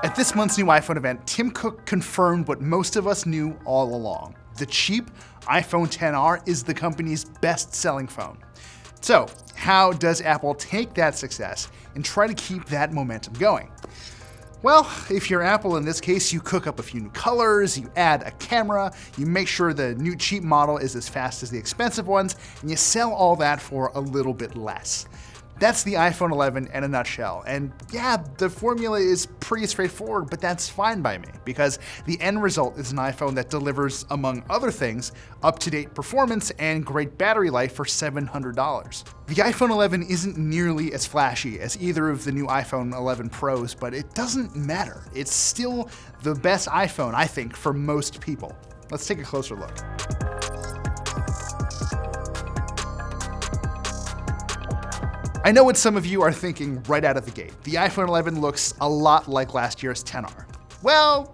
At this month's new iPhone event, Tim Cook confirmed what most of us knew all along. The cheap iPhone XR is the company's best-selling phone. So, how does Apple take that success and try to keep that momentum going? Well, if you're Apple in this case, you cook up a few new colors, you add a camera, you make sure the new cheap model is as fast as the expensive ones, and you sell all that for a little bit less. That's the iPhone 11 in a nutshell. And yeah, the formula is pretty straightforward, but that's fine by me because the end result is an iPhone that delivers, among other things, up-to-date performance and great battery life for $700. The iPhone 11 isn't nearly as flashy as either of the new iPhone 11 Pros, but it doesn't matter. It's still the best iPhone, I think, for most people. Let's take a closer look. I know what some of you are thinking right out of the gate. The iPhone 11 looks a lot like last year's XR. Well,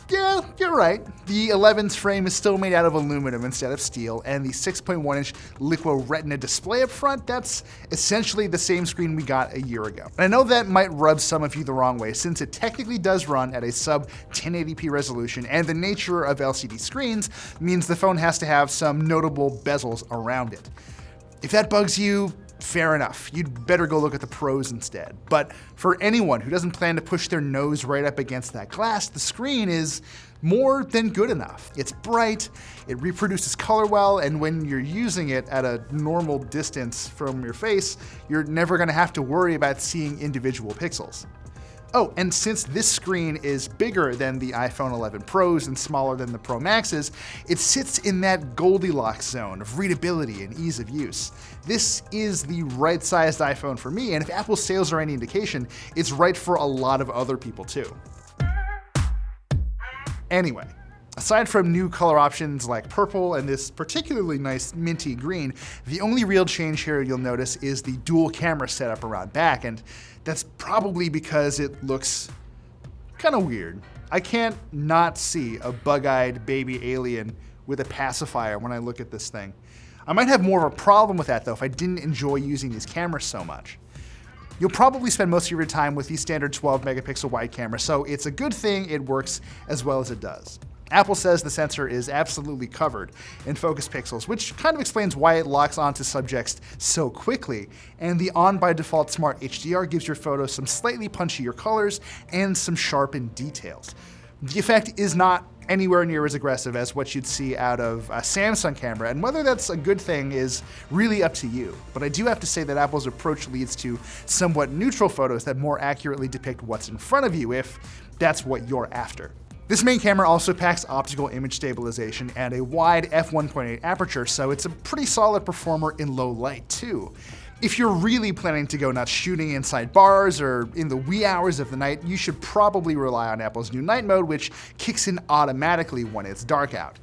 yeah, you're right. The 11's frame is still made out of aluminum instead of steel, and the 6.1-inch Liqui Retina display up front, that's essentially the same screen we got a year ago. And I know that might rub some of you the wrong way, since it technically does run at a sub 1080p resolution, and the nature of LCD screens means the phone has to have some notable bezels around it. If that bugs you, fair enough. You'd better go look at the Pros instead. But for anyone who doesn't plan to push their nose right up against that glass, the screen is more than good enough. It's bright, it reproduces color well, and when you're using it at a normal distance from your face, you're never going to have to worry about seeing individual pixels. Oh, and since this screen is bigger than the iPhone 11 Pros and smaller than the Pro Maxes, it sits in that Goldilocks zone of readability and ease of use. This is the right-sized iPhone for me, and if Apple's sales are any indication, it's right for a lot of other people too. Anyway, aside from new color options like purple and this particularly nice minty green, the only real change here you'll notice is the dual camera setup around back, and that's probably because it looks kind of weird. I can't not see a bug-eyed baby alien with a pacifier when I look at this thing. I might have more of a problem with that though if I didn't enjoy using these cameras so much. You'll probably spend most of your time with the standard 12 megapixel wide camera, so it's a good thing it works as well as it does. Apple says the sensor is absolutely covered in focus pixels, which kind of explains why it locks onto subjects so quickly, and the on-by-default Smart HDR gives your photos some slightly punchier colors and some sharpened details. The effect is not anywhere near as aggressive as what you'd see out of a Samsung camera, and whether that's a good thing is really up to you. But I do have to say that Apple's approach leads to somewhat neutral photos that more accurately depict what's in front of you, if that's what you're after. This main camera also packs optical image stabilization and a wide f1.8 aperture, so it's a pretty solid performer in low light too. If you're really planning to go nuts shooting inside bars or in the wee hours of the night, you should probably rely on Apple's new night mode, which kicks in automatically when it's dark out.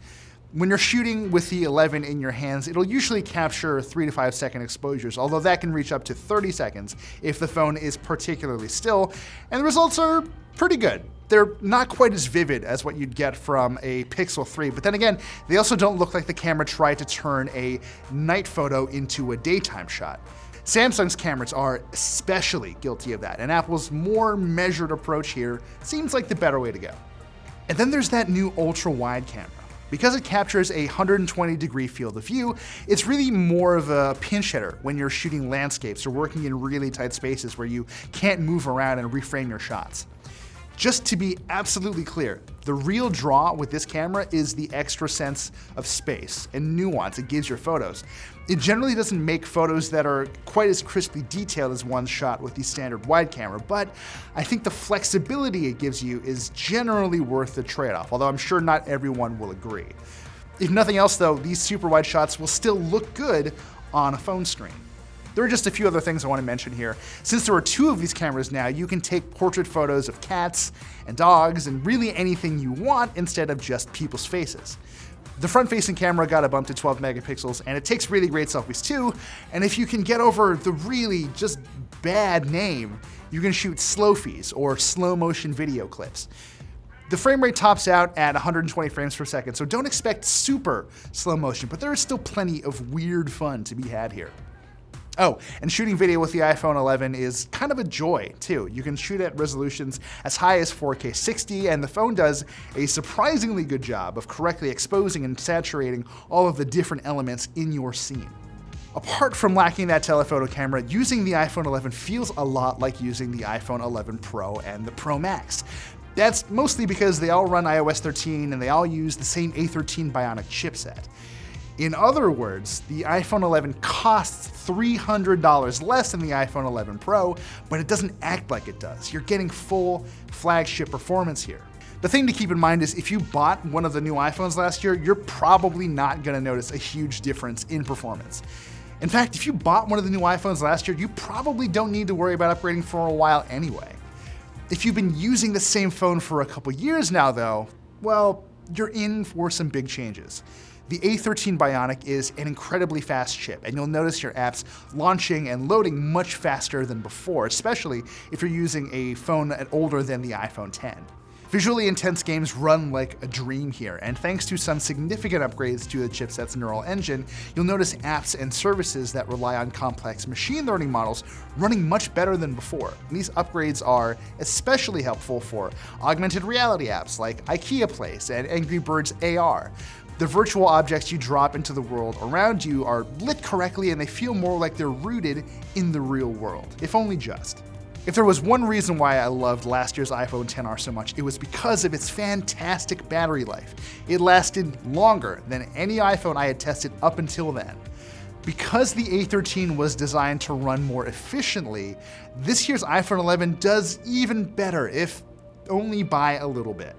When you're shooting with the 11 in your hands, it'll usually capture 3 to 5 second exposures, although that can reach up to 30 seconds if the phone is particularly still, and the results are pretty good. They're not quite as vivid as what you'd get from a Pixel 3, but then again, they also don't look like the camera tried to turn a night photo into a daytime shot. Samsung's cameras are especially guilty of that, and Apple's more measured approach here seems like the better way to go. And then there's that new ultra-wide camera. Because it captures a 120-degree field of view, it's really more of a pinch hitter when you're shooting landscapes or working in really tight spaces where you can't move around and reframe your shots. Just to be absolutely clear, the real draw with this camera is the extra sense of space and nuance it gives your photos. It generally doesn't make photos that are quite as crisply detailed as ones shot with the standard wide camera, but I think the flexibility it gives you is generally worth the trade-off, although I'm sure not everyone will agree. If nothing else though, these super wide shots will still look good on a phone screen. There are just a few other things I want to mention here. Since there are 2 of these cameras now, you can take portrait photos of cats and dogs and really anything you want instead of just people's faces. The front-facing camera got a bump to 12 megapixels, and it takes really great selfies too, and if you can get over the really just bad name, you can shoot slowfies or slow-motion video clips. The frame rate tops out at 120 frames per second, so don't expect super slow motion, but there is still plenty of weird fun to be had here. Oh, and shooting video with the iPhone 11 is kind of a joy, too. You can shoot at resolutions as high as 4K 60, and the phone does a surprisingly good job of correctly exposing and saturating all of the different elements in your scene. Apart from lacking that telephoto camera, using the iPhone 11 feels a lot like using the iPhone 11 Pro and the Pro Max. That's mostly because they all run iOS 13 and they all use the same A13 Bionic chipset. In other words, the iPhone 11 costs $300 less than the iPhone 11 Pro, but it doesn't act like it does. You're getting full flagship performance here. The thing to keep in mind is if you bought one of the new iPhones last year, you're probably not going to notice a huge difference in performance. In fact, if you bought one of the new iPhones last year, you probably don't need to worry about upgrading for a while anyway. If you've been using the same phone for a couple years now though, well, you're in for some big changes. The A13 Bionic is an incredibly fast chip, and you'll notice your apps launching and loading much faster than before, especially if you're using a phone older than the iPhone X. Visually intense games run like a dream here, and thanks to some significant upgrades to the chipset's neural engine, you'll notice apps and services that rely on complex machine learning models running much better than before. And these upgrades are especially helpful for augmented reality apps like IKEA Place and Angry Birds AR. The virtual objects you drop into the world around you are lit correctly and they feel more like they're rooted in the real world, if only just. If there was one reason why I loved last year's iPhone XR so much, it was because of its fantastic battery life. It lasted longer than any iPhone I had tested up until then. Because the A13 was designed to run more efficiently, this year's iPhone 11 does even better, if only by a little bit.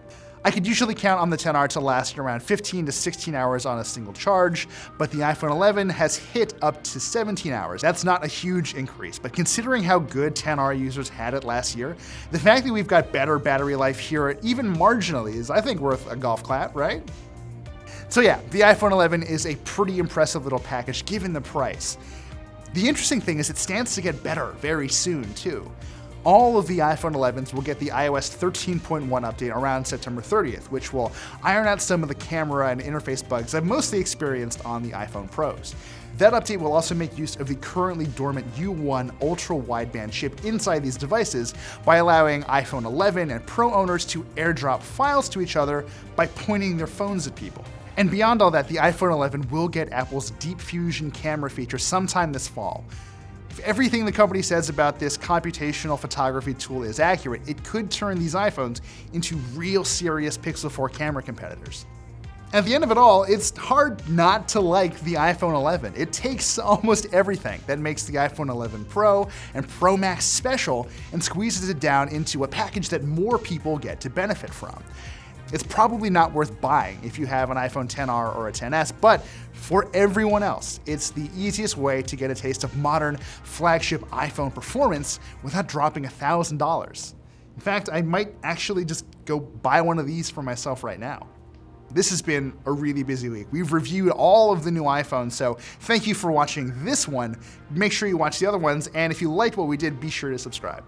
I could usually count on the XR to last around 15 to 16 hours on a single charge, but the iPhone 11 has hit up to 17 hours. That's not a huge increase, but considering how good XR users had it last year, the fact that we've got better battery life here even marginally is, I think, worth a golf clap, right? So yeah, the iPhone 11 is a pretty impressive little package given the price. The interesting thing is it stands to get better very soon, too. All of the iPhone 11s will get the iOS 13.1 update around September 30th, which will iron out some of the camera and interface bugs I've mostly experienced on the iPhone Pros. That update will also make use of the currently dormant U1 ultra-wideband chip inside these devices by allowing iPhone 11 and Pro owners to airdrop files to each other by pointing their phones at people. And beyond all that, the iPhone 11 will get Apple's Deep Fusion camera feature sometime this fall. If everything the company says about this computational photography tool is accurate, it could turn these iPhones into real serious Pixel 4 camera competitors. At the end of it all, it's hard not to like the iPhone 11. It takes almost everything that makes the iPhone 11 Pro and Pro Max special and squeezes it down into a package that more people get to benefit from. It's probably not worth buying if you have an iPhone XR or a XS, but for everyone else, it's the easiest way to get a taste of modern flagship iPhone performance without dropping $1,000. In fact, I might actually just go buy one of these for myself right now. This has been a really busy week. We've reviewed all of the new iPhones, so thank you for watching this one. Make sure you watch the other ones, and if you liked what we did, be sure to subscribe.